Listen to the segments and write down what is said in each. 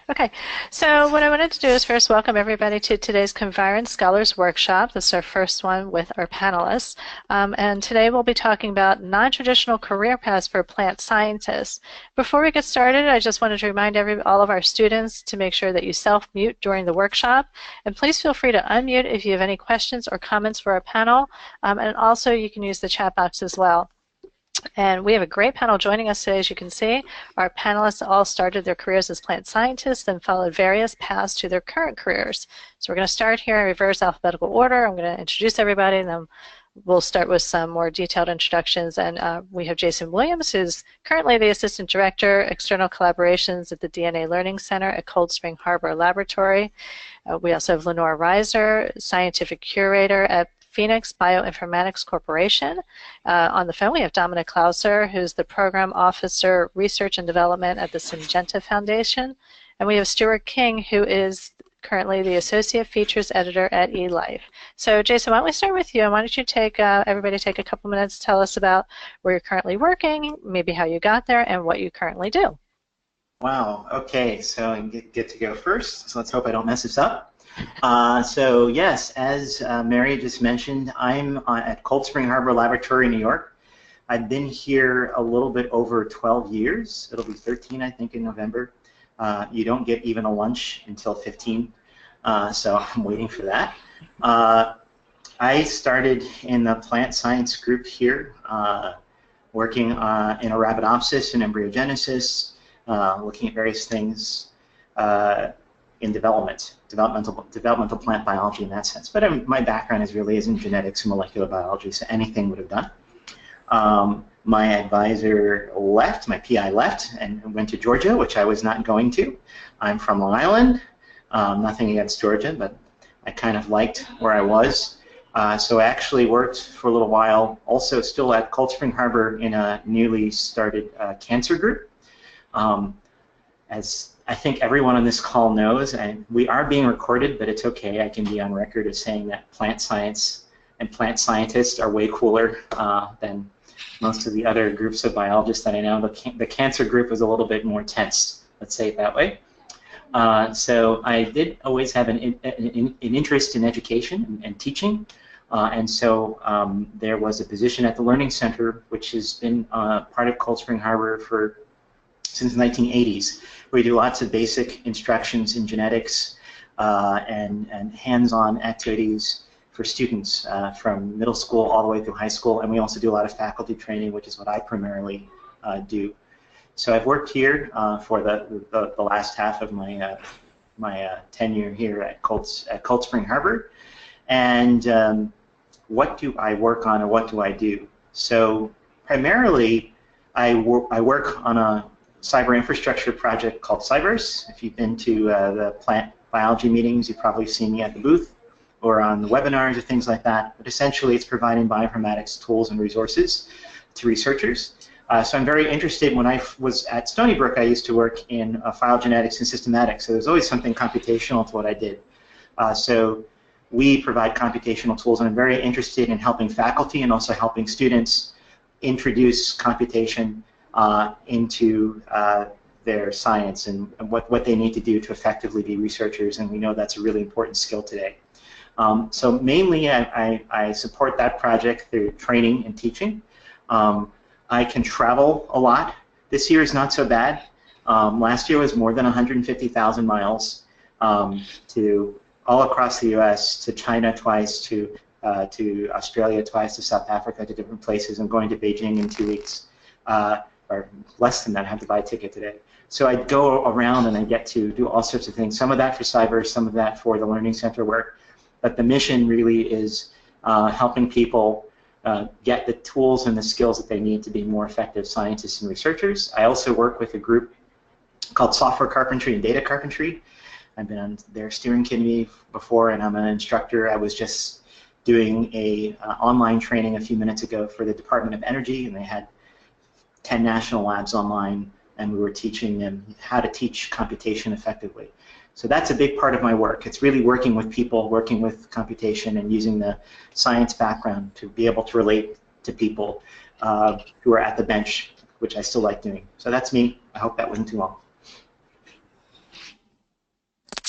Okay, so what I wanted to do is first welcome everybody to today's Conviron Scholars Workshop. This is our first one with our panelists. And today we'll be talking about non-traditional career paths for plant scientists. Before we get started, I just wanted to remind all of our students to make sure that you self-mute during the workshop. And please feel free to unmute if you have any questions or comments for our panel. And also you can use the chat box as well. And we have a great panel joining us today. As you can see, our panelists all started their careers as plant scientists and followed various paths to their current careers. So we're going to start here in reverse alphabetical order. I'm going to introduce everybody, and then we'll start with some more detailed introductions. And we have Jason Williams, who's currently the Assistant Director, External Collaborations at the DNA Learning Center at Cold Spring Harbor Laboratory. We also have Leonore Reiser, Scientific Curator at Phoenix Bioinformatics Corporation. On the phone, we have Dominik Klauser, who's the Program Officer, Research and Development at the Syngenta Foundation. And we have Stuart King, who is currently the Associate Features Editor at eLife. So, Jason, why don't we start with you? And why don't you everybody take a couple minutes to tell us about where you're currently working, maybe how you got there, and what you currently do. Wow, okay, so I get to go first, so let's hope I don't mess this up. So yes, as Mary just mentioned, I'm at Cold Spring Harbor Laboratory, New York. I've been here a little bit over 12 years. It'll be 13, I think, in November. You don't get even a lunch until 15, so I'm waiting for that. I started in the plant science group here, working in Arabidopsis and embryogenesis, looking at various things in developmental plant biology in that sense. But my background is in genetics and molecular biology, so anything would have done. My advisor left, my PI left, and went to Georgia, which I was not going to. I'm from Long Island. Nothing against Georgia, but I kind of liked where I was. So I actually worked for a little while, also still at Cold Spring Harbor in a newly started cancer group. As I think everyone on this call knows, and we are being recorded, but it's okay. I can be on record as saying that plant science and plant scientists are way cooler than most of the other groups of biologists that I know. The cancer group is a little bit more tense, let's say it that way. So I did always have an interest in education and teaching, and so there was a position at the Learning Center, which has been part of Cold Spring Harbor since the 1980s. We do lots of basic instructions in genetics and hands-on activities for students from middle school all the way through high school, and we also do a lot of faculty training, which is what I primarily do. So I've worked here for the last half of my tenure here at Cold Spring Harbor. And what do I work on, or what do I do? So primarily, I work on a cyber infrastructure project called Cybers. If you've been to the plant biology meetings, you've probably seen me at the booth or on the webinars or things like that. But essentially, it's providing bioinformatics tools and resources to researchers. So I'm very interested. When I was at Stony Brook, I used to work in phylogenetics and systematics, so there's always something computational to what I did. So we provide computational tools, and I'm very interested in helping faculty and also helping students introduce computation into their science and what they need to do to effectively be researchers, and we know that's a really important skill today. So mainly I support that project through training and teaching. I can travel a lot. This year is not so bad. Last year was more than 150,000 miles to all across the U.S., to China twice, to Australia twice, to South Africa, to different places. I'm going to Beijing in 2 weeks. Or less than that, I have to buy a ticket today. So I go around and I get to do all sorts of things. Some of that for cyber, some of that for the Learning Center work. But the mission really is helping people get the tools and the skills that they need to be more effective scientists and researchers. I also work with a group called Software Carpentry and Data Carpentry. I've been on their steering committee before, and I'm an instructor. I was just doing a online training a few minutes ago for the Department of Energy, and they had 10 national labs online, and we were teaching them how to teach computation effectively. So that's a big part of my work. It's really working with people, working with computation, and using the science background to be able to relate to people who are at the bench, which I still like doing. So that's me. I hope that wasn't too long.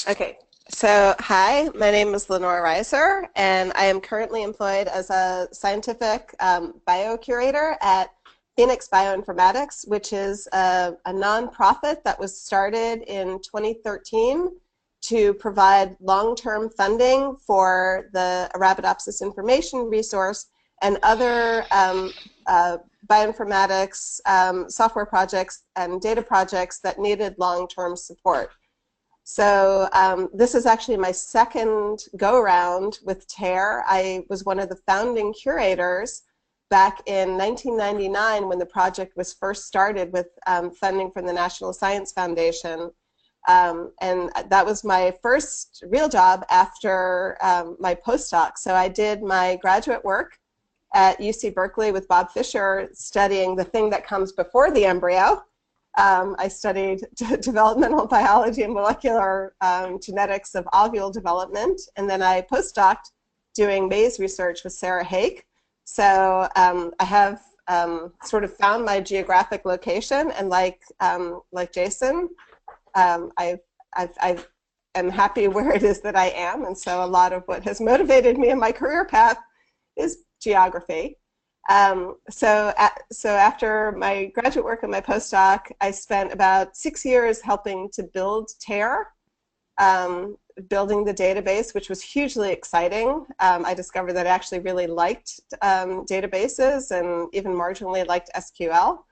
Okay, so hi, my name is Leonore Reiser, and I am currently employed as a scientific biocurator at Phoenix Bioinformatics, which is a nonprofit that was started in 2013 to provide long-term funding for the Arabidopsis information resource and other bioinformatics software projects and data projects that needed long-term support. So this is actually my second go-around with TARE. I was one of the founding curators back in 1999 when the project was first started with funding from the National Science Foundation. And that was my first real job after my postdoc. So I did my graduate work at UC Berkeley with Bob Fisher, studying the thing that comes before the embryo. I studied developmental biology and molecular genetics of ovule development, and then I postdoced doing maize research with Sarah Hake. So I have sort of found my geographic location, and like Jason, I am happy where it is that I am, and so a lot of what has motivated me in my career path is geography. So after my graduate work and my postdoc, I spent about 6 years helping to build TARE, building the database, which was hugely exciting. I discovered that I actually really liked databases and even marginally liked SQL,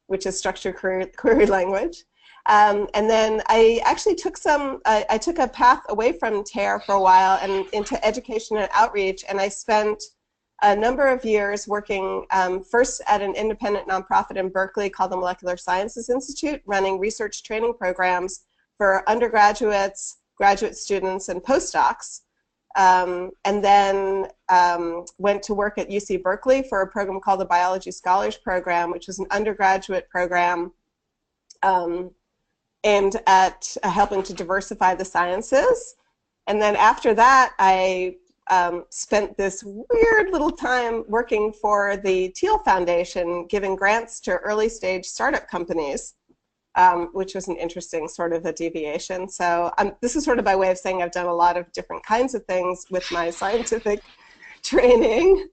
which is structured query language. And then I actually took I took a path away from TARE for a while and into education and outreach, and I spent a number of years working first at an independent nonprofit in Berkeley called the Molecular Sciences Institute, running research training programs for undergraduates, graduate students, and postdocs. And then went to work at UC Berkeley for a program called the Biology Scholars Program, which was an undergraduate program aimed at helping to diversify the sciences. And then after that, I spent this weird little time working for the Thiel Foundation, giving grants to early stage startup companies, which was an interesting sort of a deviation. So this is sort of by way of saying I've done a lot of different kinds of things with my scientific training.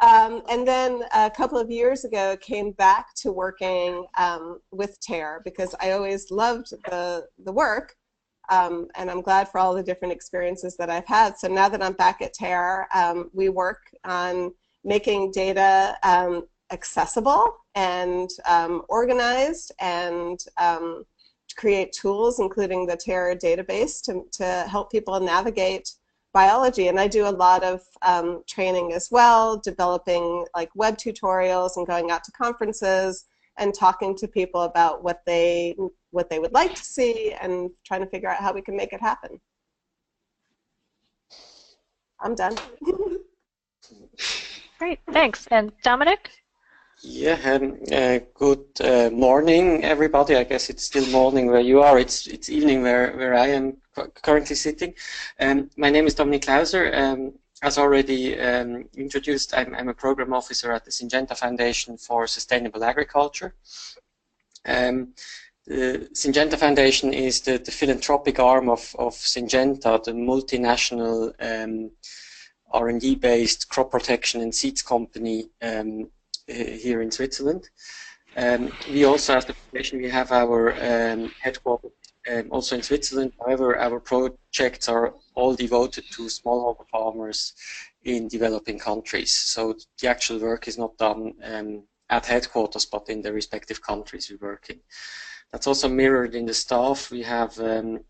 And then a couple of years ago came back to working with TARE because I always loved the work. And I'm glad for all the different experiences that I've had. So now that I'm back at TARE, we work on making data accessible and organized, and create tools, including the TARE database, to help people navigate biology. And I do a lot of training as well, developing like web tutorials and going out to conferences and talking to people about what they would like to see and trying to figure out how we can make it happen. I'm done. Great, thanks. And Dominik? Yeah, good morning, everybody. I guess it's still morning where you are. It's evening where I am currently sitting. My name is Dominik Klauser. As already introduced, I'm a program officer at the Syngenta Foundation for Sustainable Agriculture. The Syngenta Foundation is the philanthropic arm of Syngenta, the multinational R&D-based crop protection and seeds company here in Switzerland. We also, as the foundation, we have our headquarters also in Switzerland. However, our projects are all devoted to smallholder farmers in developing countries. So the actual work is not done at headquarters, but in the respective countries we work in. That's also mirrored in the staff. We have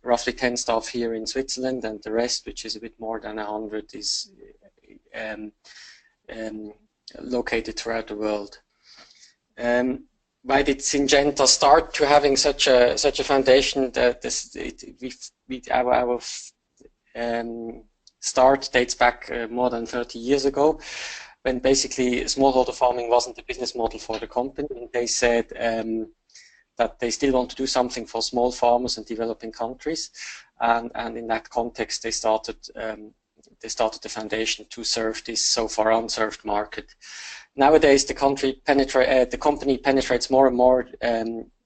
roughly 10 staff here in Switzerland, and the rest, which is a bit more than 100, is located throughout the world. Why did Syngenta start to having such a foundation? That our start dates back more than 30 years ago, when basically smallholder farming wasn't the business model for the company. And they said that they still want to do something for small farmers in developing countries, and in that context they started the foundation to serve this so far unserved market. Nowadays, the company penetrates more and more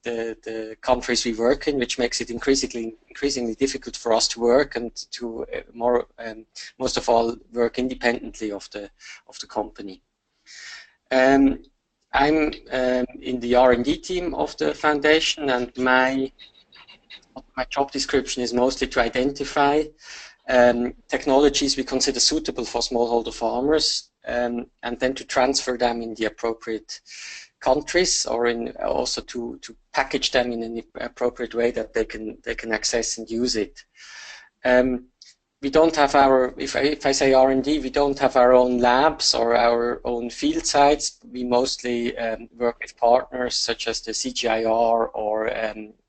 the countries we work in, which makes it increasingly difficult for us to work and to most of all work independently of the company. I'm in the R&D team of the foundation, and my job description is mostly to identify technologies we consider suitable for smallholder farmers, and then to transfer them in the appropriate countries, or also to package them in an appropriate way that they can access and use it. We don't have if I say R&D, we don't have our own labs or our own field sites. We mostly work with partners such as the CGIAR or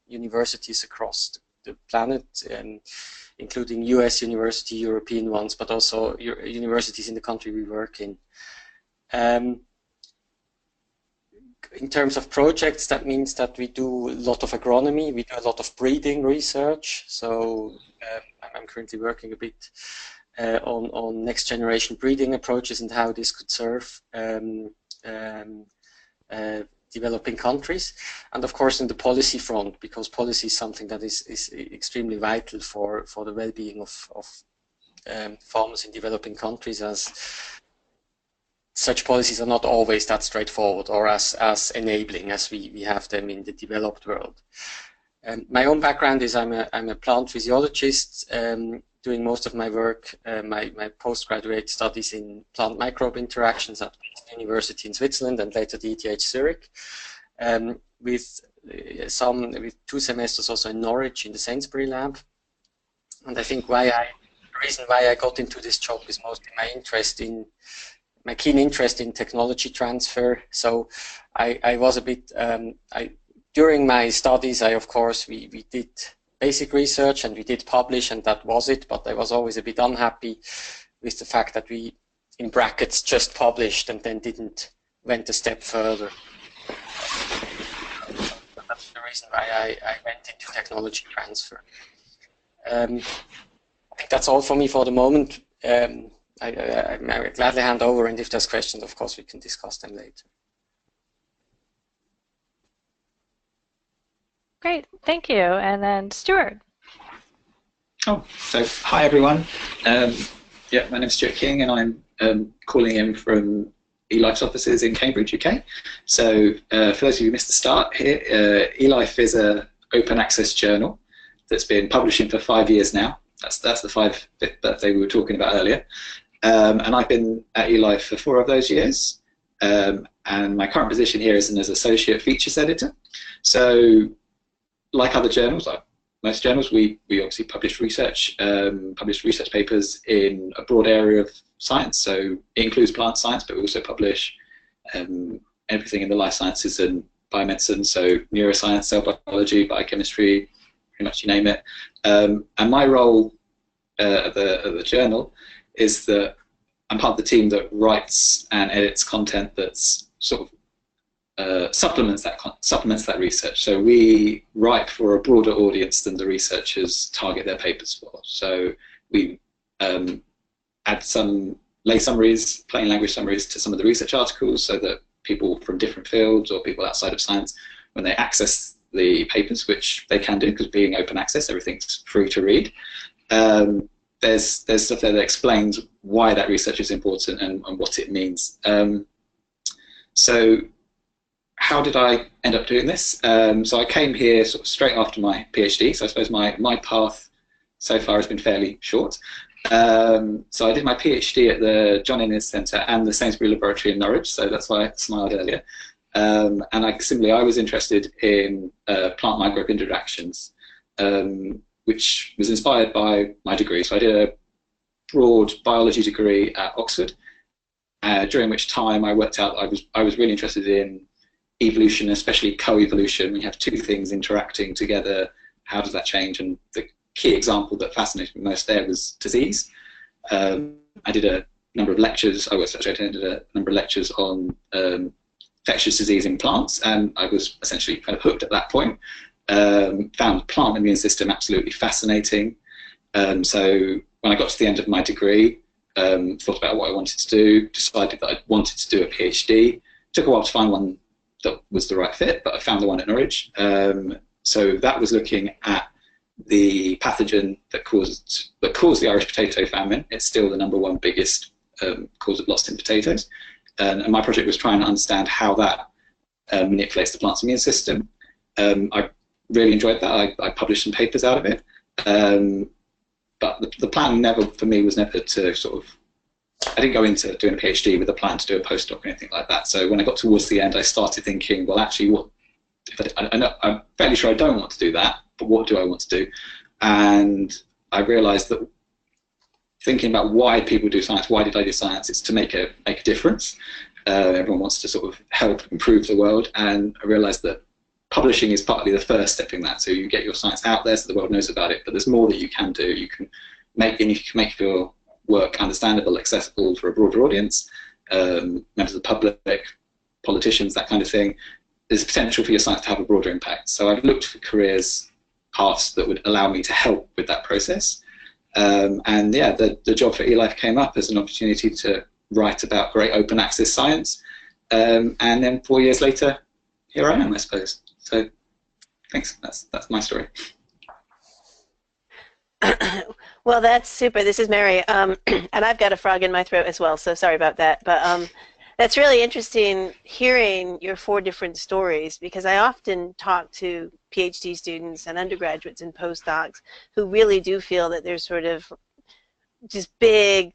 universities across the planet, including US university, European ones, but also universities in the country we work in. In terms of projects, that means that we do a lot of agronomy, we do a lot of breeding research. So I'm currently working a bit on next generation breeding approaches and how this could serve developing countries. And of course in the policy front, because policy is something that is extremely vital for the well-being of farmers in developing countries, as such policies are not always that straightforward or as enabling as we have them in the developed world. My own background is I'm a plant physiologist, doing most of my work, my postgraduate studies in plant microbe interactions at the University in Switzerland and later the ETH Zurich, with 2 semesters also in Norwich in the Sainsbury lab. And I think the reason why I got into this job is mostly my keen interest in technology transfer. So I was a bit, during my studies, of course, we did basic research and we did publish, and that was it, but I was always a bit unhappy with the fact that we, in brackets, just published and then went a step further. So that's the reason why I went into technology transfer. I think that's all for me for the moment. I would gladly hand over, and if there's questions, of course, we can discuss them later. Great, thank you. And then Stuart. Oh, so hi everyone. Yeah, my name's Stuart King, and I'm calling in from eLife's offices in Cambridge, UK. So for those of you who missed the start here, eLife is an open access journal that's been publishing for 5 years now. That's the 5th birthday we were talking about earlier. And I've been at eLife for 4 of those years. And my current position here is as associate features editor. So like other journals, like most journals, we obviously publish research papers in a broad area of science. So it includes plant science, but we also publish everything in the life sciences and biomedicine, so neuroscience, cell biology, biochemistry, pretty much you name it. And my role at the journal is that I'm part of the team that writes and edits content that's sort of supplements that research. So we write for a broader audience than the researchers target their papers for. So we add some lay summaries, plain language summaries to some of the research articles, so that people from different fields or people outside of science, when they access the papers, which they can do because being open access, everything's free to read. There's stuff there that explains why that research is important and what it means. So how did I end up doing this? So I came here sort of straight after my PhD, so I suppose my path so far has been fairly short. So I did my PhD at the John Innes Centre and the Sainsbury Laboratory in Norwich, so that's why I smiled earlier. And I was interested in plant microbe interactions, which was inspired by my degree. So I did a broad biology degree at Oxford, during which time I worked out I was really interested in evolution, especially co-evolution. We have 2 things interacting together. How does that change? And the key example that fascinated me most there was disease. I did a number of lectures. I attended a number of lectures on infectious disease in plants, and I was essentially kind of hooked at that point. Found plant immune system absolutely fascinating. So when I got to the end of my degree, thought about what I wanted to do, decided that I wanted to do a PhD. Took a while to find one that was the right fit, but I found the one at Norwich. So that was looking at the pathogen that caused the Irish potato famine. It's still the #1 biggest cause of loss in potatoes, and my project was trying to understand how that manipulates the plant's immune system. I really enjoyed that. I published some papers out of it, but the plan for me was never to sort of. I didn't go into doing a PhD with a plan to do a postdoc or anything like that. So when I got towards the end, I started thinking, well, actually, I'm fairly sure I don't want to do that, but what do I want to do? And I realized that thinking about why people do science, why did I do science, it's to make a difference. Everyone wants to sort of help improve the world, and I realized that publishing is partly the first step in that. So you get your science out there so the world knows about it, but there's more that you can do. You can make your work understandable, accessible for a broader audience, members of the public, politicians, that kind of thing. There's potential for your science to have a broader impact. So I've looked for careers paths that would allow me to help with that process. And yeah, the job for eLife came up as an opportunity to write about great open access science. And then 4 years later, here I am, I suppose. So thanks, that's my story. Well, that's super. This is Mary, and I've got a frog in my throat as well, so sorry about that. But that's really interesting hearing your 4 different stories, because I often talk to PhD students and undergraduates and postdocs who really do feel that there's sort of just big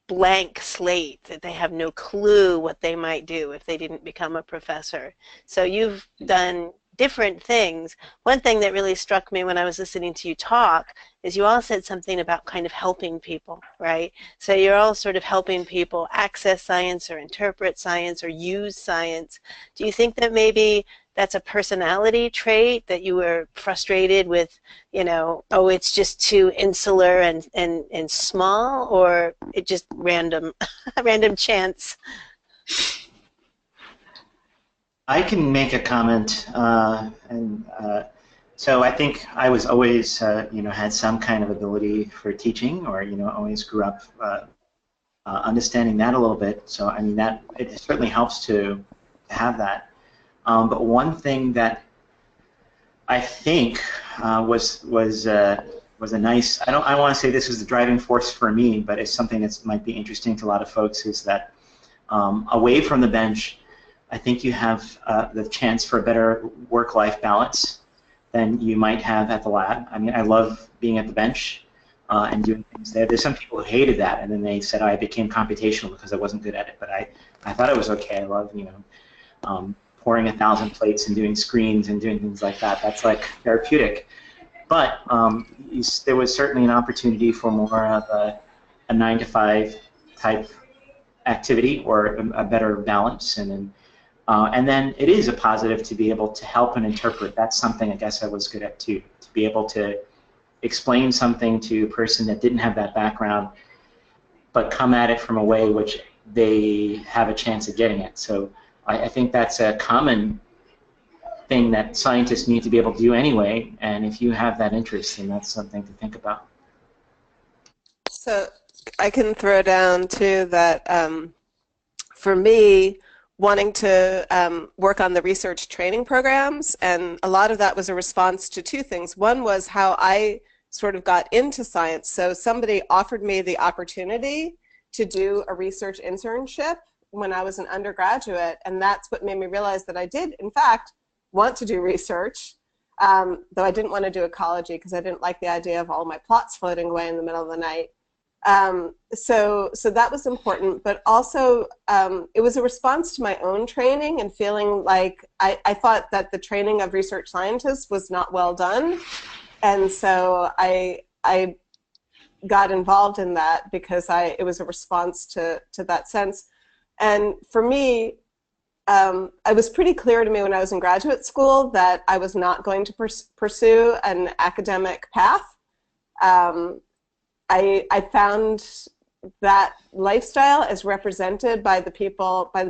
blank slate, that they have no clue what they might do if they didn't become a professor. So you've done different things. One thing that really struck me when I was listening to you talk is you all said something about kind of helping people, right? So you're all sort of helping people access science or interpret science or use science. Do you think that maybe that's a personality trait, that you were frustrated with, you know, oh, it's just too insular and small, or it just random, random chance? I can make a comment, so I think I was always, had some kind of ability for teaching, or always grew up understanding that a little bit. So I mean, that it certainly helps to have that. But one thing that I think was a nice. I don't want to say this was the driving force for me, but it's something that might be interesting to a lot of folks. Is that away from the bench, I think you have the chance for a better work-life balance than you might have at the lab. I mean, I love being at the bench and doing things there. There's some people who hated that, and then they said I became computational because I wasn't good at it. But I thought it was okay. I love, pouring 1,000 plates and doing screens and doing things like that. That's like therapeutic. But there was certainly an opportunity for more of a 9-to-5 type activity, or a better balance, and then it is a positive to be able to help and interpret. That's something I guess I was good at too, to be able to explain something to a person that didn't have that background, but come at it from a way which they have a chance of getting it. So I think that's a common thing that scientists need to be able to do anyway, and if you have that interest, then that's something to think about. So I can throw down too that for me, wanting to work on the research training programs, and a lot of that was a response to 2 things. One was how I sort of got into science. So somebody offered me the opportunity to do a research internship when I was an undergraduate, and that's what made me realize that I did, in fact, want to do research, though I didn't want to do ecology because I didn't like the idea of all my plots floating away in the middle of the night. So that was important, but also it was a response to my own training and feeling like I thought that the training of research scientists was not well done, and so I got involved in that because it was a response to that sense. And for me, it was pretty clear to me when I was in graduate school that I was not going to pursue an academic path. I found that lifestyle as represented by the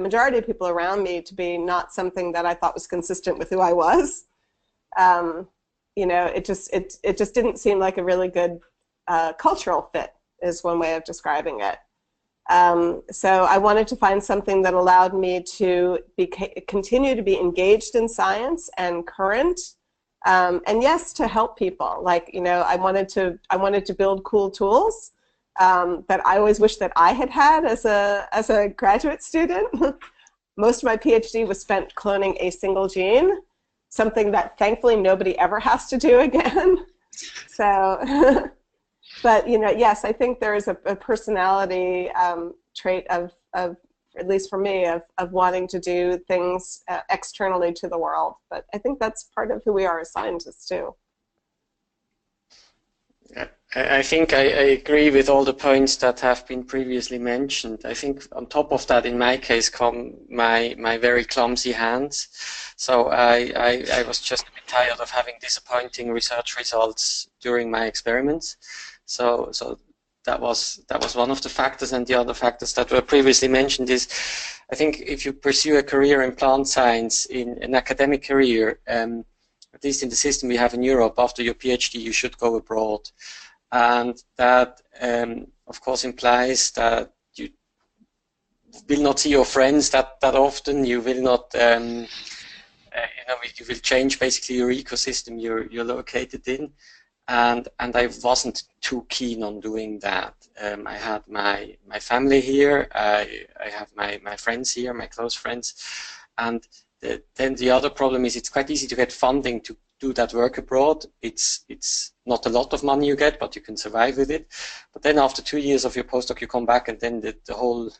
majority of people around me, to be not something that I thought was consistent with who I was. It just didn't seem like a really good cultural fit, is one way of describing it. So I wanted to find something that allowed me to continue to be engaged in science and current, and yes, to help people. Like, you know, I wanted to build cool tools that I always wish that I had had as a graduate student. Most of my PhD was spent cloning a single gene, something that thankfully nobody ever has to do again. So. But, you know, yes, I think there is a personality trait of, at least for me, of wanting to do things externally to the world. But I think that's part of who we are as scientists, too. I think I agree with all the points that have been previously mentioned. I think on top of that, in my case, come my very clumsy hands. So I was just a bit tired of having disappointing research results during my experiments. So that was one of the factors, and the other factors that were previously mentioned is, I think if you pursue a career in plant science, in an academic career, at least in the system we have in Europe, after your PhD you should go abroad. And that, of course, implies that you will not see your friends that often. You will not, you will change basically your ecosystem you're located in. And I wasn't too keen on doing that. I had my family here. I have my friends here, my close friends. And then the other problem is it's quite easy to get funding to do that work abroad. It's not a lot of money you get, but you can survive with it. But then after 2 years of your postdoc, you come back, and then the whole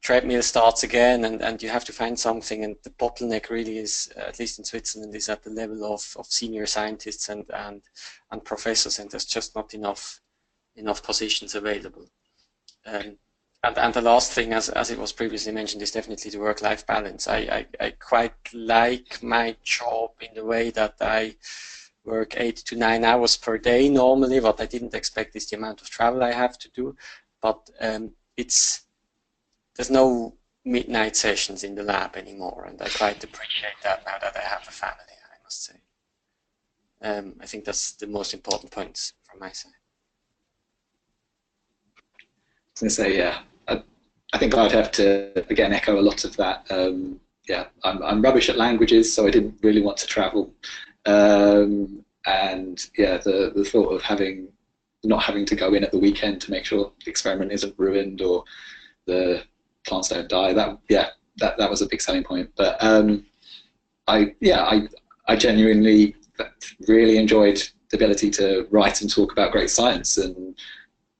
treadmill starts again, and you have to find something. And the bottleneck really is, at least in Switzerland, is at the level of senior scientists and professors, and there's just not enough positions available. And the last thing, as it was previously mentioned, is definitely the work-life balance. I quite like my job in the way that I work 8 to 9 hours per day normally. What I didn't expect is the amount of travel I have to do. But there's no midnight sessions in the lab anymore, and I quite appreciate that now that I have a family, I must say. I think that's the most important points from my side. I was going to say, yeah, I think I'd have to, again, echo a lot of that. Yeah, I'm rubbish at languages, so I didn't really want to travel. And yeah, the thought of not having to go in at the weekend to make sure the experiment isn't ruined or the plants don't die, that was a big selling point. But I genuinely really enjoyed the ability to write and talk about great science, and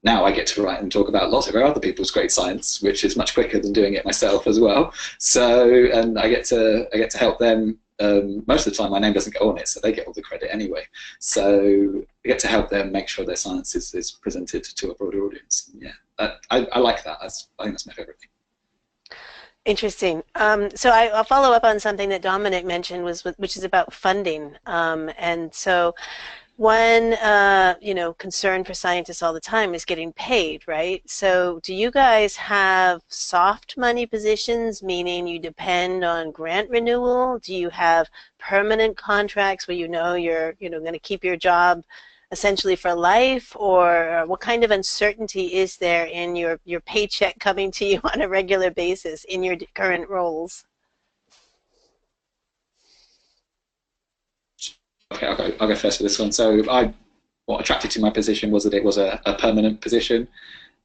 now I get to write and talk about lots of other people's great science, which is much quicker than doing it myself as well. So, and I get to help them. Most of the time, my name doesn't go on it, so they get all the credit anyway. So I get to help them make sure their science is presented to a broader audience. Yeah, I like that. I think that's my favorite thing. Interesting. So I'll follow up on something that Dominik mentioned, which is about funding. And so one concern for scientists all the time is getting paid, right? So do you guys have soft money positions, meaning you depend on grant renewal? Do you have permanent contracts where you're going to keep your job essentially for life? Or what kind of uncertainty is there in your paycheck coming to you on a regular basis in your current roles? Okay, I'll go first for this one. So what attracted to my position was that it was a permanent position.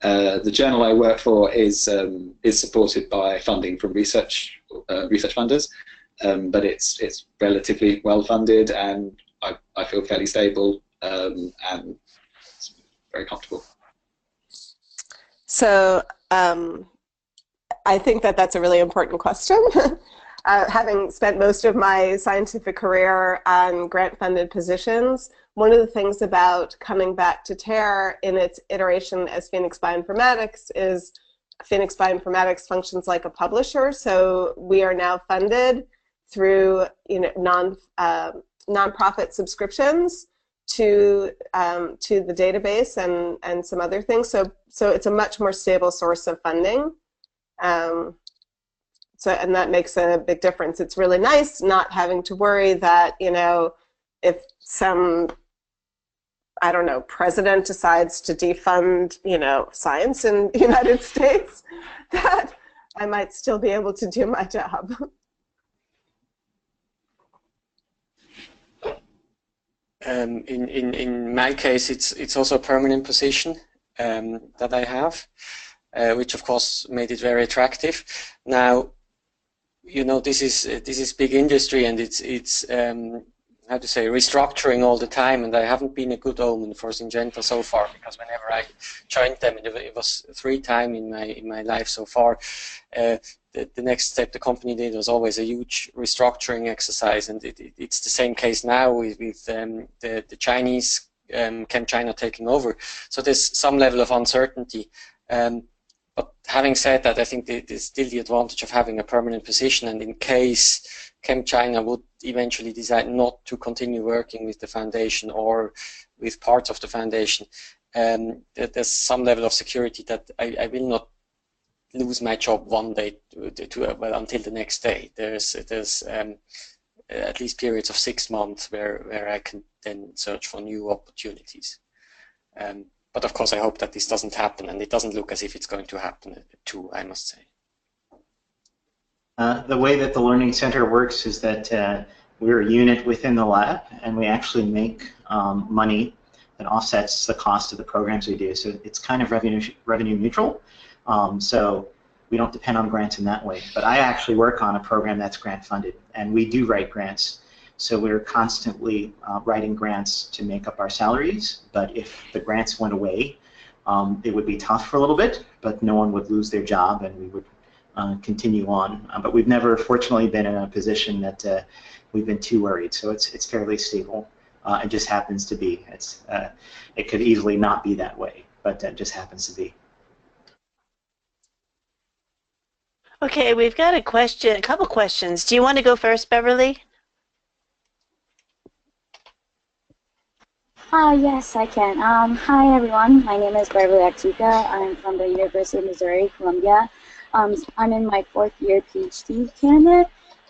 The journal I work for is supported by funding from research funders, but it's relatively well funded, and I feel fairly stable and very comfortable. So I think that's a really important question. Having spent most of my scientific career on grant-funded positions, one of the things about coming back to TARE in its iteration as Phoenix Bioinformatics is Phoenix Bioinformatics functions like a publisher. So we are now funded through nonprofit subscriptions to the database and some other things. So it's a much more stable source of funding. And that makes a big difference. It's really nice not having to worry that, if some I don't know, president decides to defund, science in the United States, that I might still be able to do my job. In my case, it's also a permanent position that I have, which of course made it very attractive. Now, this is big industry, and it's how to say, restructuring all the time, and I haven't been a good omen for Syngenta so far, because whenever I joined them, and it was 3 times in my life so far, the next step the company did was always a huge restructuring exercise, and it's the same case now with the Chinese ChemChina taking over. So there's some level of uncertainty. But having said that, I think there's still the advantage of having a permanent position, and in case ChemChina would eventually decide not to continue working with the foundation or with parts of the foundation, there's some level of security that I will not lose my job one day until the next day. There's at least periods of 6 months where I can then search for new opportunities. But of course, I hope that this doesn't happen, and it doesn't look as if it's going to happen too, I must say. The way that the Learning Center works is that we're a unit within the lab, and we actually make money that offsets the cost of the programs we do. So it's kind of revenue neutral. So we don't depend on grants in that way. But I actually work on a program that's grant funded, and we do write grants. So we're constantly writing grants to make up our salaries. But if the grants went away, it would be tough for a little bit, but no one would lose their job, and we would continue on. But we've never, fortunately, been in a position that we've been too worried. So it's fairly stable. It just happens to be. It could easily not be that way, but it just happens to be. Okay, we've got a couple questions. Do you want to go first, Beverly? Yes, I can. Hi, everyone. My name is Beverly Aktuka. I'm from the University of Missouri, Columbia. I'm in my 4th year PhD candidate,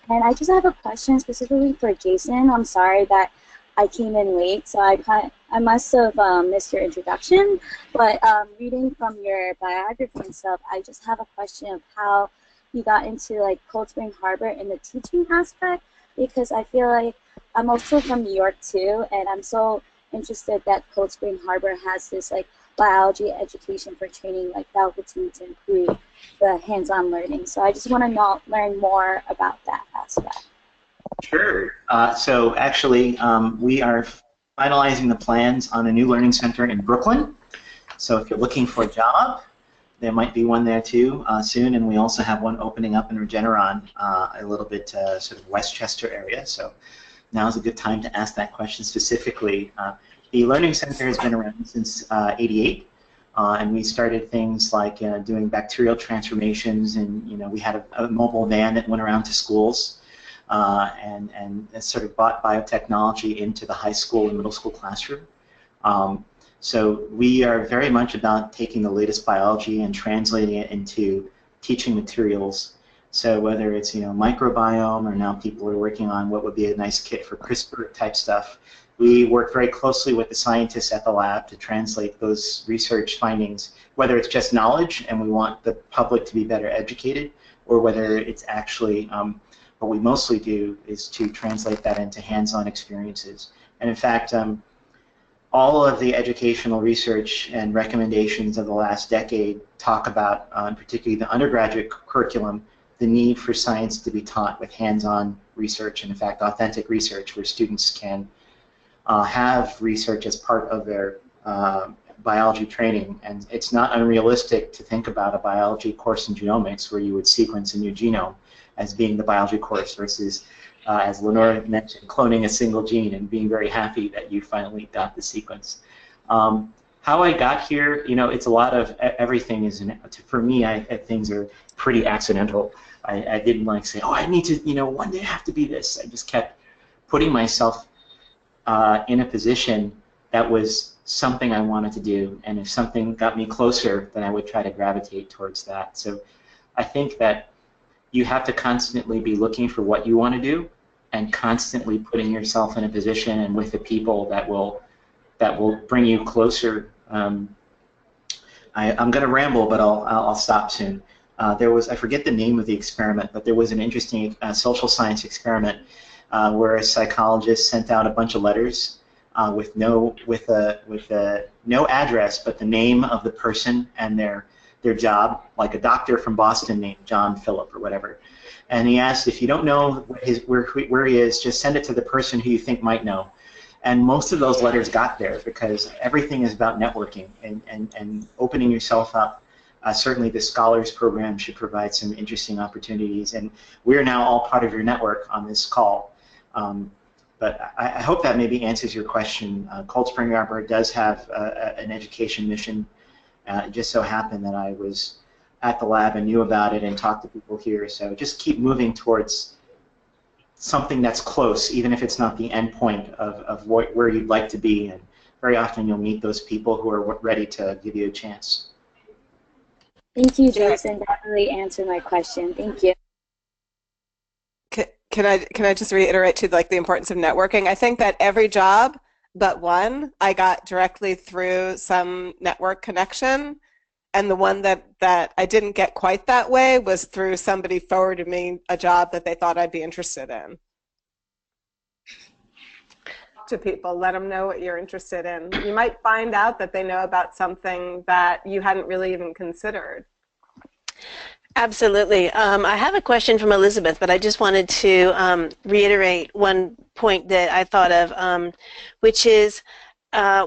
and I just have a question specifically for Jason. I'm sorry that I came in late, so I must have missed your introduction, but reading from your biography and stuff, I just have a question of how you got into like Cold Spring Harbor in the teaching aspect, because I feel like I'm also from New York too, and I'm so interested that Cold Spring Harbor has this like biology education for training like faculty to improve the hands-on learning. So I just want to learn more about that aspect. Sure. So actually, we are finalizing the plans on a new learning center in Brooklyn. So if you're looking for a job, there might be one there too soon, and we also have one opening up in Regeneron, a little bit sort of Westchester area. So now is a good time to ask that question specifically. The Learning Center has been around since '88, and we started things like doing bacterial transformations, and we had a mobile van that went around to schools, and sort of brought biotechnology into the high school and middle school classroom. So we are very much about taking the latest biology and translating it into teaching materials. So whether it's microbiome, or now people are working on what would be a nice kit for CRISPR type stuff, we work very closely with the scientists at the lab to translate those research findings, whether it's just knowledge and we want the public to be better educated, or whether it's actually what we mostly do is to translate that into hands-on experiences. And in fact, all of the educational research and recommendations of the last decade talk about, particularly the undergraduate curriculum, the need for science to be taught with hands-on research, and in fact authentic research where students can have research as part of their biology training. And it's not unrealistic to think about a biology course in genomics where you would sequence a new genome as being the biology course versus, as Leonore mentioned, cloning a single gene and being very happy that you finally got the sequence. How I got here, it's a lot of everything. For me, things are pretty accidental. I didn't like say, oh, I need to, one day I have to be this. I just kept putting myself in a position that was something I wanted to do, and if something got me closer, then I would try to gravitate towards that. So I think that you have to constantly be looking for what you want to do, and constantly putting yourself in a position and with the people that that will bring you closer. I'm going to ramble, but I'll stop soon. I forget the name of the experiment, but there was an interesting social science experiment where a psychologist sent out a bunch of letters with no address, but the name of the person and their job, like a doctor from Boston named John Phillip or whatever. And he asked, if you don't know where he is, just send it to the person who you think might know. And most of those letters got there because everything is about networking and opening yourself up. Certainly the Scholars Program should provide some interesting opportunities, and we're now all part of your network on this call. But I hope that maybe answers your question. Cold Spring Harbor does have an education mission. It just so happened that I was at the lab and knew about it and talked to people here. So just keep moving towards something that's close, even if it's not the end point of where you'd like to be. And very often you'll meet those people who are ready to give you a chance. Thank you, Jason. That really answered my question. Thank you. Can I just reiterate too, like, the importance of networking? I think that every job but one I got directly through some network connection, and the one that I didn't get quite that way was through somebody forwarded me a job that they thought I'd be interested in. To people, let them know what you're interested in. You might find out that they know about something that you hadn't really even considered. Absolutely. I have a question from Elizabeth, but I just wanted to reiterate one point that I thought of, which is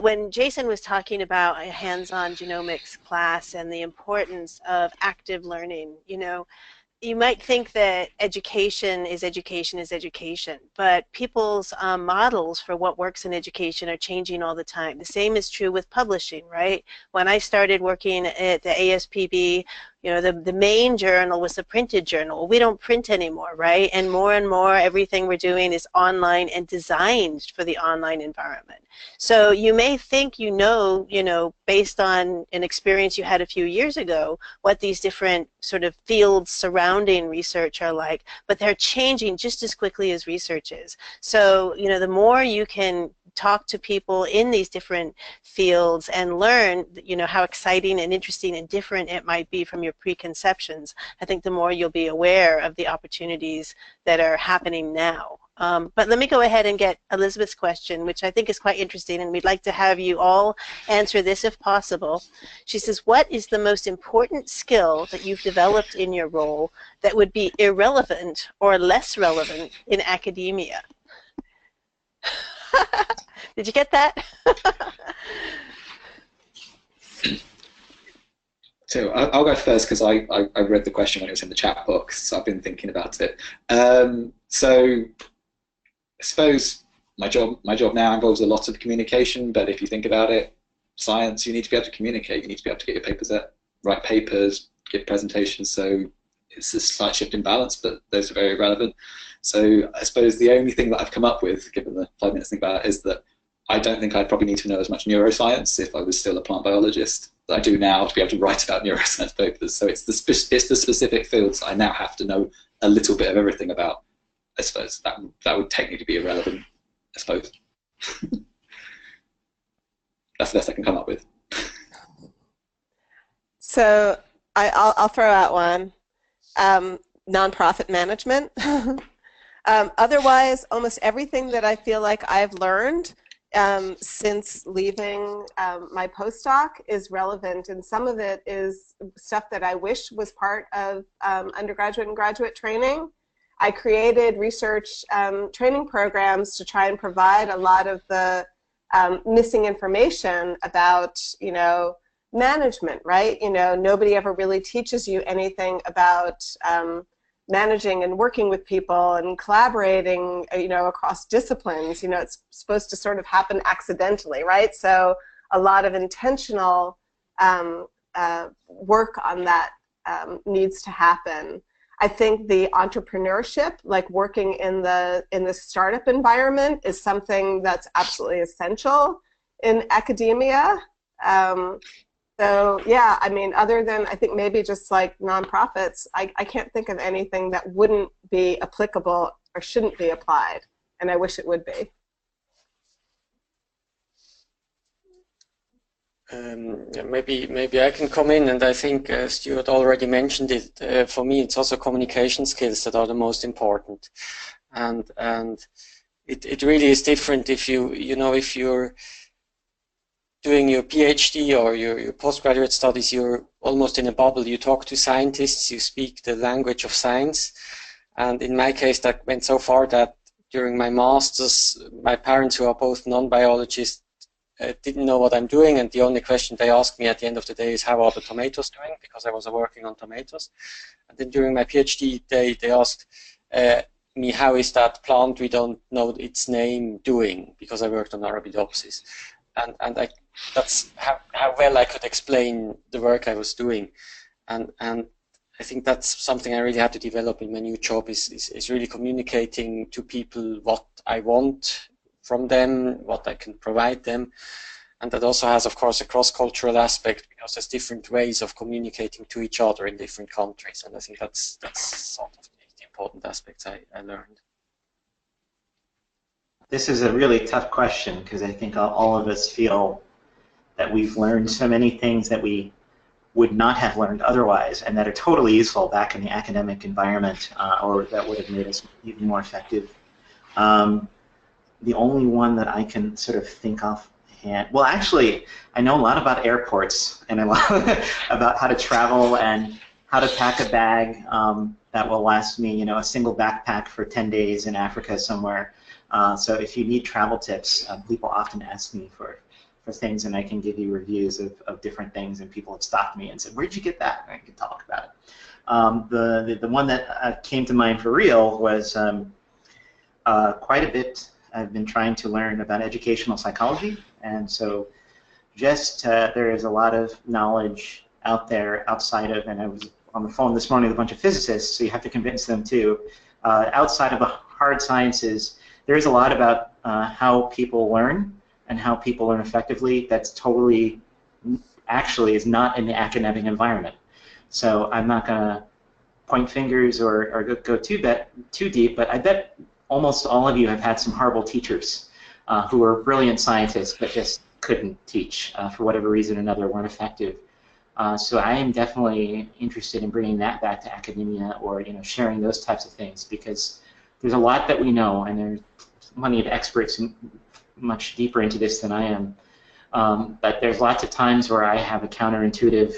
when Jason was talking about a hands-on genomics class and the importance of active learning, you might think that education is education, but people's models for what works in education are changing all the time. The same is true with publishing, right? When I started working at the ASPB, the main journal was the printed journal. We don't print anymore, right? And more, everything we're doing is online and designed for the online environment. So you may think based on an experience you had a few years ago, what these different sort of fields surrounding research are like, but they're changing just as quickly as research is. So, the more you can talk to people in these different fields and learn, how exciting and interesting and different it might be from your preconceptions, I think the more you'll be aware of the opportunities that are happening now. But let me go ahead and get Elizabeth's question, which I think is quite interesting, and we'd like to have you all answer this if possible. She says, what is the most important skill that you've developed in your role that would be irrelevant or less relevant in academia? Did you get that? So I'll go first because I read the question when it was in the chat box, so I've been thinking about it. So I suppose my job now involves a lot of communication, but if you think about it, science, you need to be able to communicate. You need to be able to get your papers out, write papers, give presentations. So it's a slight shift in balance, but those are very relevant. So I suppose the only thing that I've come up with, given the 5 minutes to think about it, is that I don't think I'd probably need to know as much neuroscience if I was still a plant biologist that I do now to be able to write about neuroscience papers. So it's the specific fields I now have to know a little bit of everything about. I suppose that would technically be irrelevant, I suppose. That's the best I can come up with. So I'll throw out one. Nonprofit management. Otherwise, almost everything that I feel like I've learned since leaving my postdoc is relevant, and some of it is stuff that I wish was part of undergraduate and graduate training. I created research training programs to try and provide a lot of the missing information about, management, right? Nobody ever really teaches you anything about managing and working with people and collaborating, across disciplines. It's supposed to sort of happen accidentally, right? So a lot of intentional work on that needs to happen. I think the entrepreneurship, like working in the startup environment, is something that's absolutely essential in academia. So yeah, I mean, other than I think maybe just like nonprofits, I can't think of anything that wouldn't be applicable or shouldn't be applied, and I wish it would be. Yeah, maybe I can come in, and I think Stuart already mentioned it. For me, it's also communication skills that are the most important, and it really is different if if you're doing your PhD or your postgraduate studies, you're almost in a bubble. You talk to scientists, you speak the language of science, and in my case, that went so far that during my master's, my parents, who are both non-biologists, didn't know what I'm doing, and the only question they asked me at the end of the day is, how are the tomatoes doing? Because I was working on tomatoes. And then during my PhD, they asked me, how is that plant we don't know its name doing? Because I worked on Arabidopsis. And that's how well I could explain the work I was doing. And I think that's something I really had to develop in my new job, is really communicating to people what I want from them, what I can provide them. And that also has, of course, a cross-cultural aspect, because there's different ways of communicating to each other in different countries. And I think that's sort of the important aspects I learned. This is a really tough question, because I think all of us feel that we've learned so many things that we would not have learned otherwise, and that are totally useful back in the academic environment, or that would have made us even more effective. The only one that I can sort of think offhand, well, actually, I know a lot about airports, and a lot about how to travel and how to pack a bag that will last me, a single backpack for 10 days in Africa somewhere. So if you need travel tips, people often ask me for things, and I can give you reviews of different things, and people have stopped me and said, where'd you get that? And I can talk about it. The one that came to mind for real was quite a bit. I've been trying to learn about educational psychology, and so just there is a lot of knowledge out there outside of, and I was on the phone this morning with a bunch of physicists, so you have to convince them too, outside of the hard sciences, there is a lot about how people learn and how people learn effectively that's totally, actually is not in the academic environment. So I'm not going to point fingers or go too deep, but I bet almost all of you have had some horrible teachers who were brilliant scientists but just couldn't teach for whatever reason or another, weren't effective. So I am definitely interested in bringing that back to academia, or sharing those types of things, because there's a lot that we know, and there's plenty of experts much deeper into this than I am. But there's lots of times where I have a counterintuitive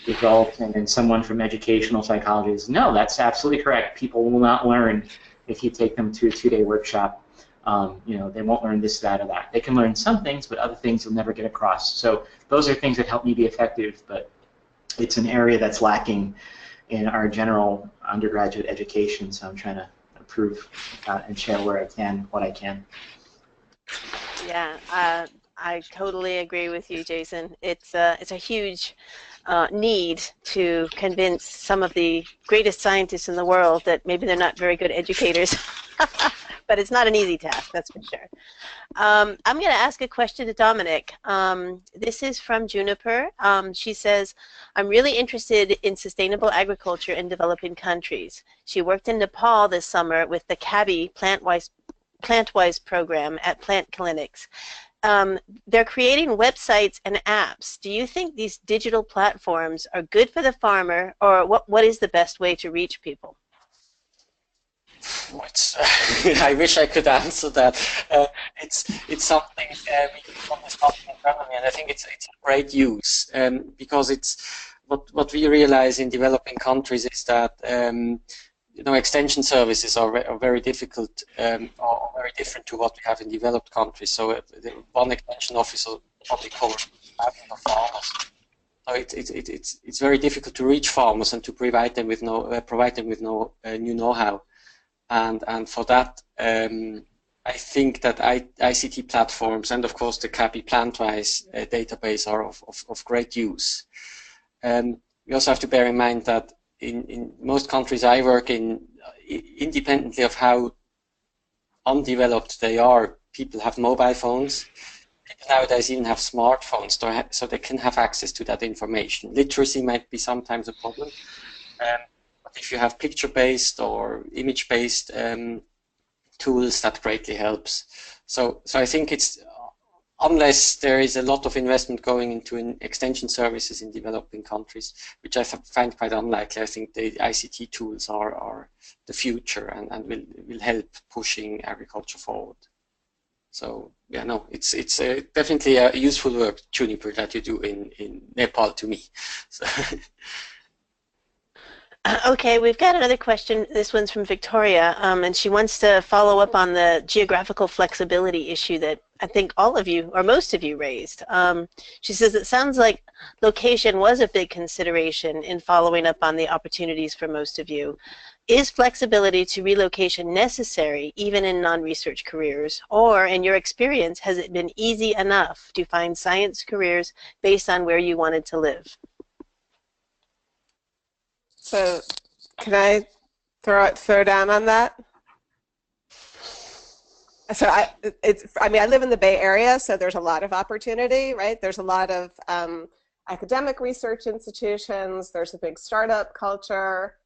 result, and then someone from educational psychology says, no, that's absolutely correct. People will not learn if you take them to a 2-day workshop. They won't learn this, that, or that. They can learn some things, but other things you'll never get across. So those are things that help me be effective, but it's an area that's lacking in our general undergraduate education, so I'm trying to improve and share where I can, what I can. Yeah, I totally agree with you, Jason. It's a huge need to convince some of the greatest scientists in the world that maybe they're not very good educators. But it's not an easy task, that's for sure. I'm going to ask a question to Dominik. This is from Juniper. She says, I'm really interested in sustainable agriculture in developing countries. She worked in Nepal this summer with the CABI Plantwise program at plant clinics. They're creating websites and apps. Do you think these digital platforms are good for the farmer, or what is the best way to reach people? I wish I could answer that. It's something we can discuss internally, and I think it's a great use, because it's what we realize in developing countries is that extension services are very difficult, or very different to what we have in developed countries. So one extension officer probably covers thousands of farmers. So it's very difficult to reach farmers and to provide them with new know-how. And for that, I think that ICT platforms and, of course, the CABI Plantwise database are of great use. We also have to bear in mind that in most countries I work in, independently of how undeveloped they are, people have mobile phones. People nowadays even have smartphones, so they can have access to that information. Literacy might be sometimes a problem. But if you have picture-based or image-based tools, that greatly helps. So I think it's unless there is a lot of investment going into extension services in developing countries, which I find quite unlikely. I think the ICT tools are the future and will help pushing agriculture forward. So yeah, no, it's definitely a useful work, Juniper, that you do in Nepal to me. So Okay, we've got another question. This one's from Victoria, and she wants to follow up on the geographical flexibility issue that I think all of you, or most of you, raised. She says it sounds like location was a big consideration in following up on the opportunities for most of you. Is flexibility to relocation necessary, even in non-research careers? Or, in your experience, has it been easy enough to find science careers based on where you wanted to live? So can I throw down on that? So I mean, I live in the Bay Area, so there's a lot of opportunity, right? There's a lot of academic research institutions. There's a big startup culture.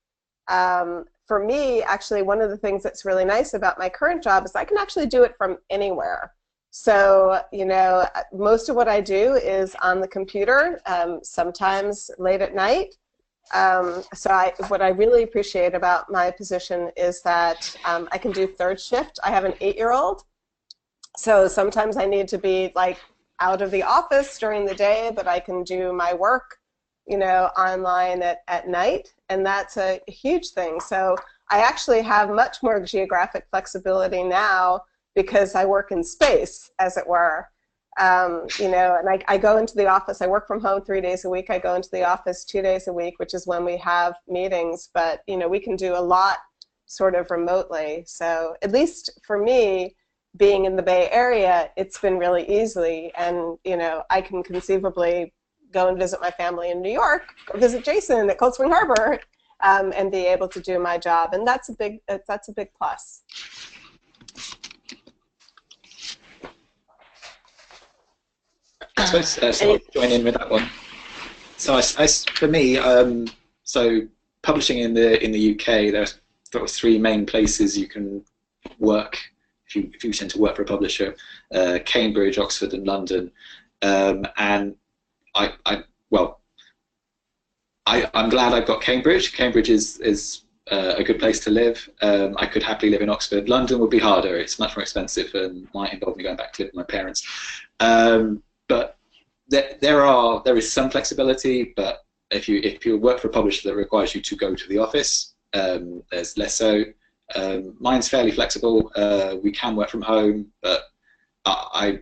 For me, actually, one of the things that's really nice about my current job is I can actually do it from anywhere. So, you know, most of what I do is on the computer, sometimes late at night. What I really appreciate about my position is that I can do third shift. I have an 8-year-old, so sometimes I need to be like out of the office during the day, but I can do my work, you know, online at night, and that's a huge thing. So I actually have much more geographic flexibility now because I work in space, as it were. You know, and I go into the office. I work from home 3 days a week. I go into the office 2 days a week, which is when we have meetings. But, you know, we can do a lot sort of remotely. So at least for me, being in the Bay Area, it's been really easy. And, you know, I can conceivably go and visit my family in New York, go visit Jason at Cold Spring Harbor, and be able to do my job. And that's a big plus. I suppose so I'll join in with that one. So for me, so publishing in the UK, there are sort of 3 main places you can work if you tend to work for a publisher: Cambridge, Oxford, and London. And I'm glad I've got Cambridge. Cambridge is a good place to live. I could happily live in Oxford. London would be harder. It's much more expensive and might involve me going back to live with my parents. But there is some flexibility, but if you work for a publisher that requires you to go to the office, there's less so. Mine's fairly flexible. We can work from home, but I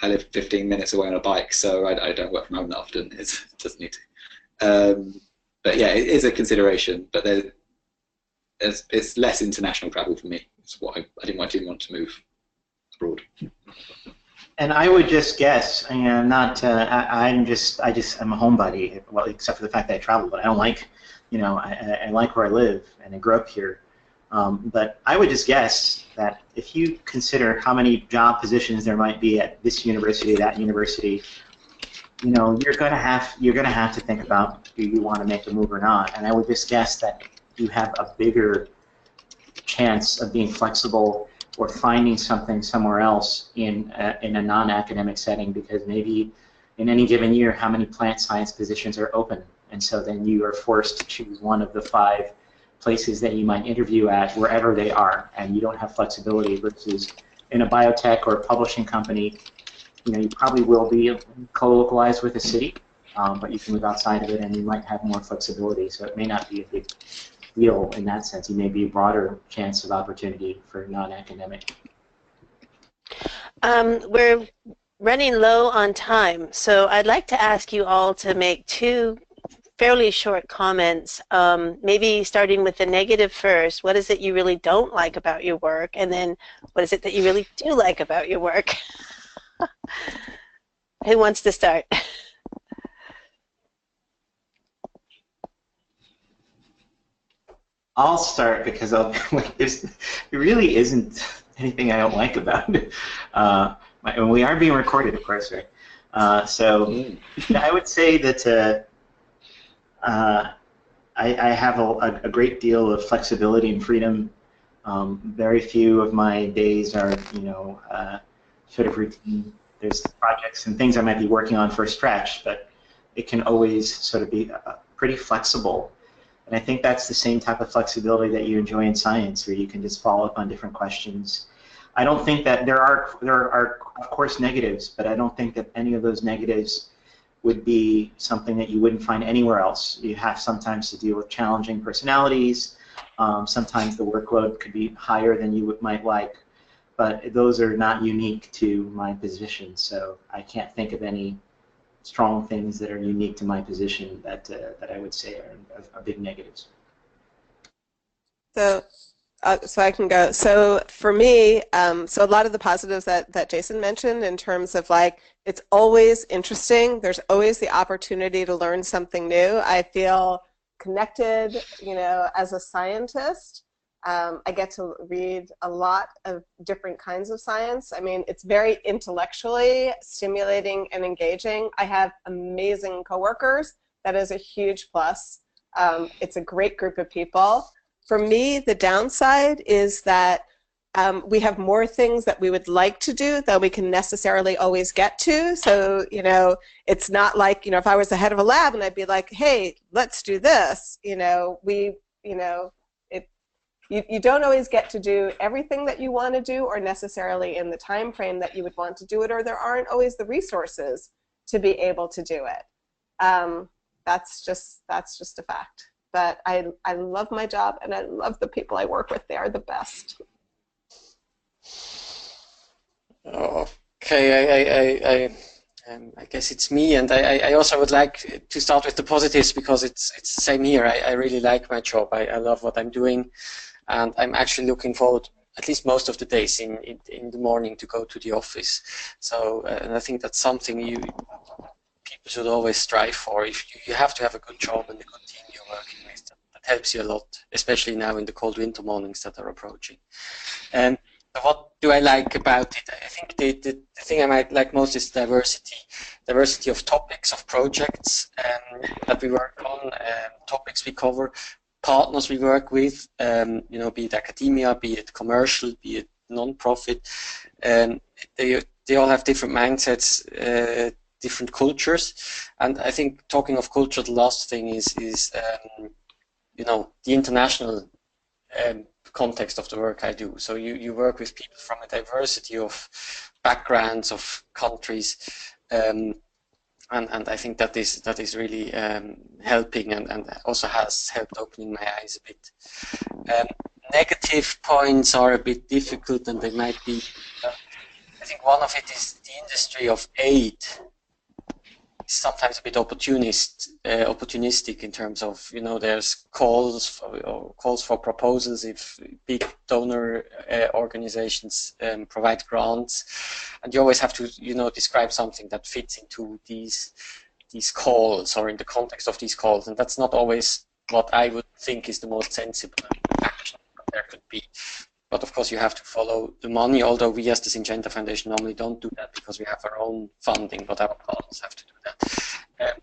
live 15 minutes away on a bike, so I don't work from home that often. It doesn't need to. But yeah, it is a consideration, but it's less international travel for me. It's what I didn't want to move abroad. And I would just guess, and not, I'm a homebody. Well, except for the fact that I travel, but I don't like, you know, I like where I live, and I grew up here. But I would just guess that if you consider how many job positions there might be at this university, that university, you know, you're gonna have to think about, do you want to make a move or not? And I would just guess that you have a bigger chance of being flexible or finding something somewhere else in a non-academic setting, because maybe in any given year, how many plant science positions are open, and so then you are forced to choose one of the 5 places that you might interview at, wherever they are, and you don't have flexibility. Versus in a biotech or a publishing company, you know, you probably will be co-localized with a city, but you can move outside of it, and you might have more flexibility. So it may not be a big deal in that sense. You may be a broader chance of opportunity for non-academic. We're running low on time, so I'd like to ask you all to make 2 fairly short comments, maybe starting with the negative first. What is it you really don't like about your work? And then what is it that you really do like about your work? Who wants to start? I'll start because there really isn't anything I don't like about it. And we are being recorded, of course, right? I would say that I have a great deal of flexibility and freedom. Very few of my days are, you know, sort of routine. there's projects and things I might be working on for a stretch, but it can always sort of be pretty flexible. And I think that's the same type of flexibility that you enjoy in science, where you can just follow up on different questions. I don't think that there are of course negatives, but I don't think that any of those negatives would be something that you wouldn't find anywhere else. You have sometimes to deal with challenging personalities. Sometimes the workload could be higher than you might like, but those are not unique to my position. So I can't think of any strong things that are unique to my position that I would say are big negatives. So I can go. So for me, so a lot of the positives that Jason mentioned in terms of like, it's always interesting. There's always the opportunity to learn something new. I feel connected, you know, as a scientist. I get to read a lot of different kinds of science. I mean, it's very intellectually stimulating and engaging. I have amazing coworkers. That is a huge plus. It's a great group of people. For me, the downside is that we have more things that we would like to do than we can necessarily always get to. So, you know, it's not like, you know, if I was the head of a lab and I'd be like, hey, let's do this, you know, you don't always get to do everything that you want to do, or necessarily in the time frame that you would want to do it, or there aren't always the resources to be able to do it. That's just a fact. But I love my job, and I love the people I work with. They are the best. Okay, I guess it's me, and I also would like to start with the positives, because it's the same here. I really like my job. I love what I'm doing, and I'm actually looking forward, at least most of the days in the morning, to go to the office. So, and I think that's something people should always strive for. If you have to have a good job and a good team you're working with, that helps you a lot, especially now in the cold winter mornings that are approaching. And what do I like about it? I think the thing I might like most is diversity of topics, of projects that we work on, topics we cover, partners we work with, you know, be it academia, be it commercial, be it non-profit. They all have different mindsets, different cultures, and I think, talking of culture, the last thing is you know, the international context of the work I do. So you work with people from a diversity of backgrounds, of countries, and I think that is really helping, and also has helped opening my eyes a bit. Negative points are a bit difficult, and they might be. I think one of it is the industry of aid is sometimes a bit opportunistic in terms of, you know, there's calls for proposals if big donor organizations provide grants, and you always have to, you know, describe something that fits into these calls, or in the context of these calls, and that's not always what I would think is the most sensible action there could be. But of course you have to follow the money, although we as the Syngenta Foundation normally don't do that because we have our own funding, but our partners have to do that. And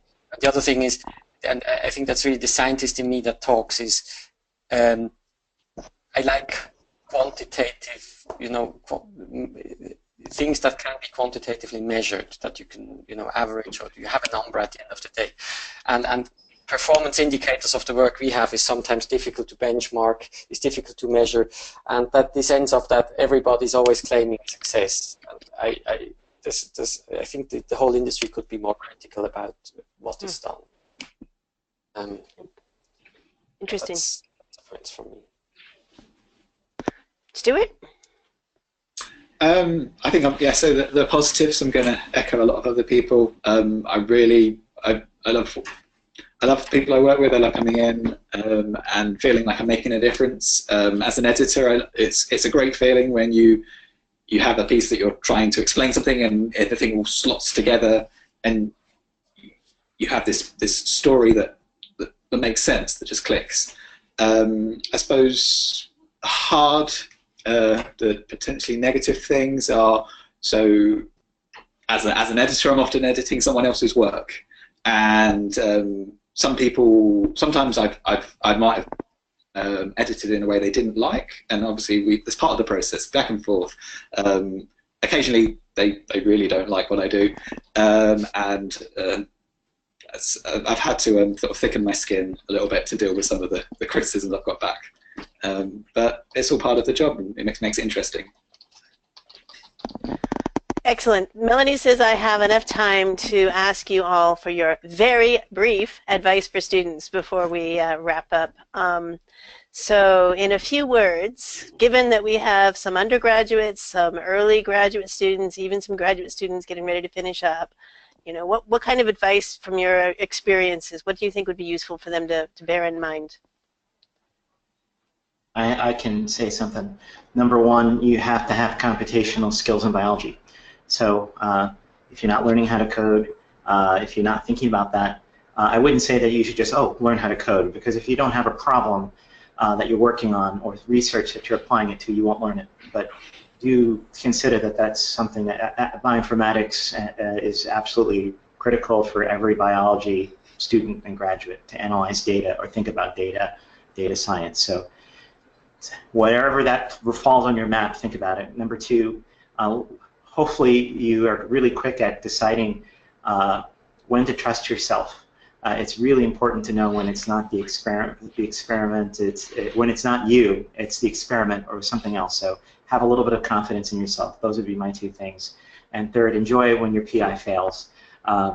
the other thing is, and I think that's really the scientist in me that talks, is I like quantitative, you know, things that can be quantitatively measured, that you can, you know, average, or you have a number at the end of the day. And performance indicators of the work we have is sometimes difficult to benchmark, is difficult to measure, and that this ends up that everybody's always claiming success. And I think the whole industry could be more critical about what is done. Interesting. That's a point from me. Stuart? I think, so the positives, I'm going to echo a lot of other people. I love the people I work with. I love coming in and feeling like I'm making a difference. As an editor, it's a great feeling when you have a piece that you're trying to explain something and everything all slots together, and you have this story that makes sense, that just clicks. I suppose the potentially negative things are, so as an editor, I'm often editing someone else's work, and sometimes I might have edited in a way they didn't like, and obviously that's part of the process, back and forth. Occasionally they really don't like what I do, and I've had to sort of thicken my skin a little bit to deal with some of the criticisms I've got back. But it's all part of the job, and it makes it interesting. Excellent. Melanie says I have enough time to ask you all for your very brief advice for students before we wrap up. So in a few words, given that we have some undergraduates, some early graduate students, even some graduate students getting ready to finish up, you know, what kind of advice from your experiences, what do you think would be useful for them to bear in mind? I can say something. Number one, you have to have computational skills in biology. So if you're not learning how to code, if you're not thinking about that, I wouldn't say that you should just, learn how to code, because if you don't have a problem that you're working on or research that you're applying it to, you won't learn it. But do consider that that's something that bioinformatics is absolutely critical for every biology student and graduate, to analyze data or think about data science. So wherever that falls on your map, think about it. Number two, hopefully you are really quick at deciding when to trust yourself. It's really important to know when it's not the experiment. When it's not you, it's the experiment or something else. So have a little bit of confidence in yourself. Those would be my two things. And third, enjoy it when your PI fails,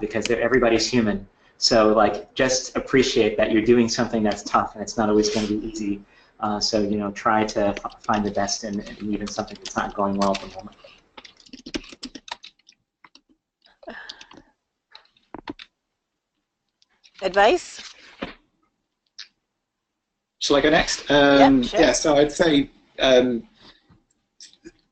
because everybody's human. So like, just appreciate that you're doing something that's tough, and it's not always going to be easy. So you know, try to find the best in even something that's not going well at the moment. Advice? Shall I go next? Sure. Yeah, so I'd say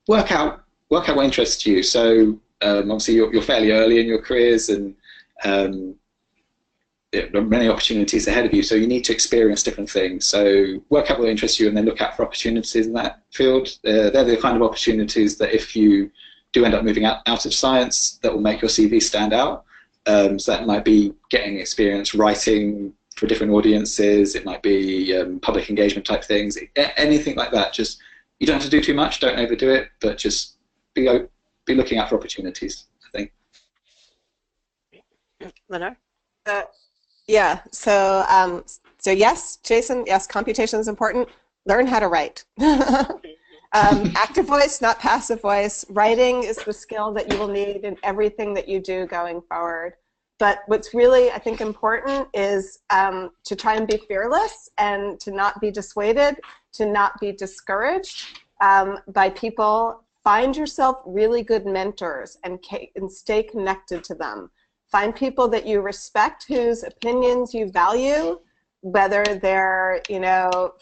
work out what interests you. So obviously you're fairly early in your careers, and there are many opportunities ahead of you, so you need to experience different things. So work out what interests you and then look out for opportunities in that field. They're the kind of opportunities that if you do end up moving out of science, that will make your CV stand out. So that might be getting experience writing for different audiences, it might be public engagement type things, anything like that. Just, you don't have to do too much, don't overdo it, but just be looking out for opportunities, I think. Leonore? Yeah, so yes, Jason, yes, computation is important. Learn how to write. Active voice, not passive voice. Writing is the skill that you will need in everything that you do going forward. But what's really, I think, important is to try and be fearless and to not be dissuaded, to not be discouraged by people. Find yourself really good mentors and stay connected to them. Find people that you respect, whose opinions you value, whether they're, you know,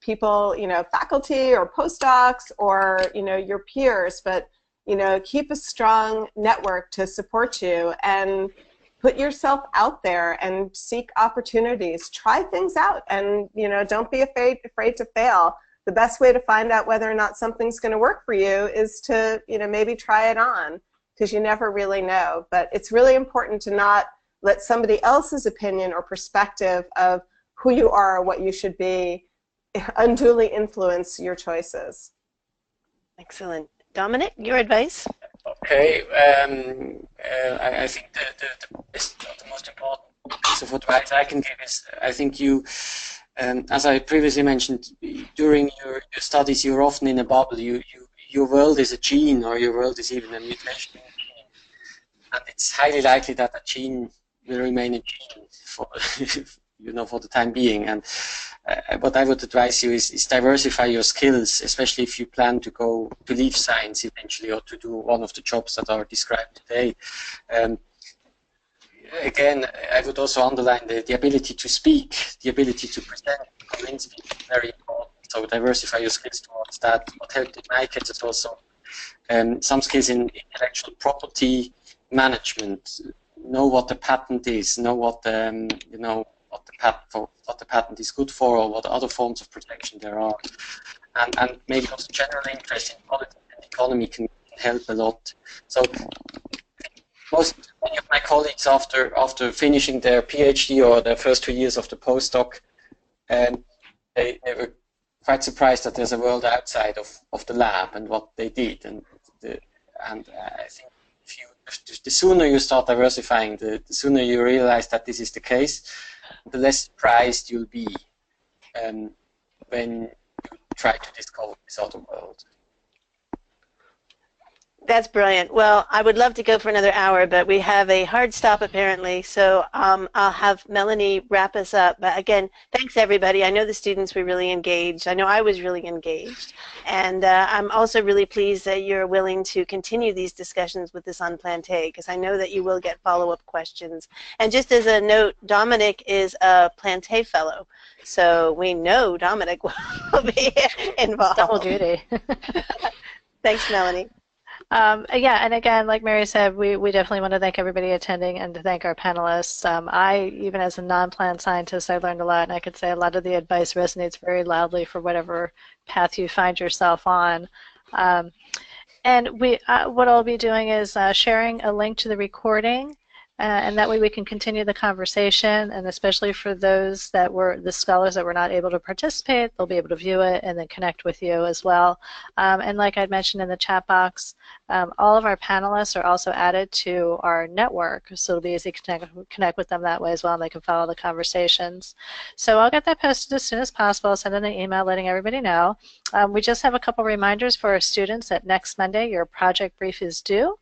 people, you know, faculty or postdocs or, you know, your peers, but, you know, keep a strong network to support you and put yourself out there and seek opportunities. Try things out and, you know, don't be afraid to fail. The best way to find out whether or not something's going to work for you is to, you know, maybe try it on, because you never really know. But it's really important to not let somebody else's opinion or perspective of who you are or what you should be unduly influence your choices. Excellent. Dominik, your advice? Okay, I think the most important piece of advice I can give is, I think you, as I previously mentioned, during your studies, you're often in a bubble. Your world is a gene, or your world is even a mutation in a gene. And it's highly likely that a gene will remain a gene for, you know, for the time being. And what I would advise you is diversify your skills, especially if you plan to leave science eventually, or to do one of the jobs that are described today. Again, I would also underline the ability to speak, the ability to present, convince people is very important. So diversify your skills towards that. What helped in my case is also some skills in intellectual property management. Know what the patent is. Know what you know, what the patent is good for, or what other forms of protection there are, and maybe also general interest in politics and economy can help a lot. So many of my colleagues, after finishing their PhD or their first 2 years of the postdoc, they were quite surprised that there's a world outside of the lab and what they did, and I think the sooner you start diversifying, the sooner you realize that this is the case, the less surprised you'll be when you try to discover this other world. That's brilliant. Well, I would love to go for another hour, but we have a hard stop apparently, so I'll have Melanie wrap us up. But again, thanks everybody. I know the students were really engaged. I know I was really engaged. And I'm also really pleased that you're willing to continue these discussions with us on Planté, because I know that you will get follow-up questions. And just as a note, Dominik is a Planté Fellow, so we know Dominik will be involved. Double duty. Thanks, Melanie. Yeah, and again, like Mary said, we definitely want to thank everybody attending and to thank our panelists. Even as a non-plant scientist, I learned a lot, and I could say a lot of the advice resonates very loudly for whatever path you find yourself on. And what I'll be doing is sharing a link to the recording, and that way we can continue the conversation, and especially for those that were the scholars that were not able to participate, they'll be able to view it and then connect with you as well. And like I mentioned in the chat box, all of our panelists are also added to our network, so it'll be easy to connect with them that way as well, and they can follow the conversations. So I'll get that posted as soon as possible. I'll send in an email letting everybody know. We just have a couple reminders for our students that next Monday your project brief is due.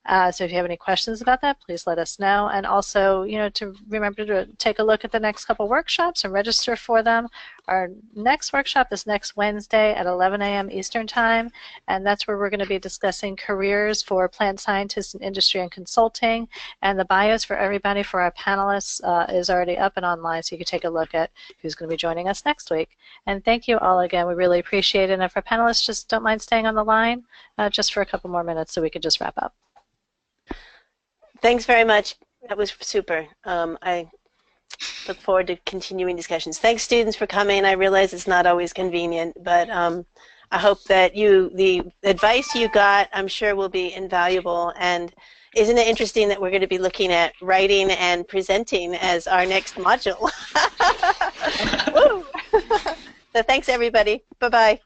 So if you have any questions about that, please let us know. And also, to remember to take a look at the next couple workshops and register for them. Our next workshop is next Wednesday at 11 a.m. Eastern Time, and that's where we're going to be discussing careers for plant scientists in industry and consulting. And the bios for everybody for our panelists is already up and online, so you can take a look at who's going to be joining us next week. And thank you all again. We really appreciate it. And if our panelists just don't mind staying on the line just for a couple more minutes so we could just wrap up. Thanks very much. That was super. I look forward to continuing discussions. Thanks, students, for coming. I realize it's not always convenient, but I hope that the advice you got, I'm sure, will be invaluable. And isn't it interesting that we're going to be looking at writing and presenting as our next module? So thanks, everybody. Bye-bye.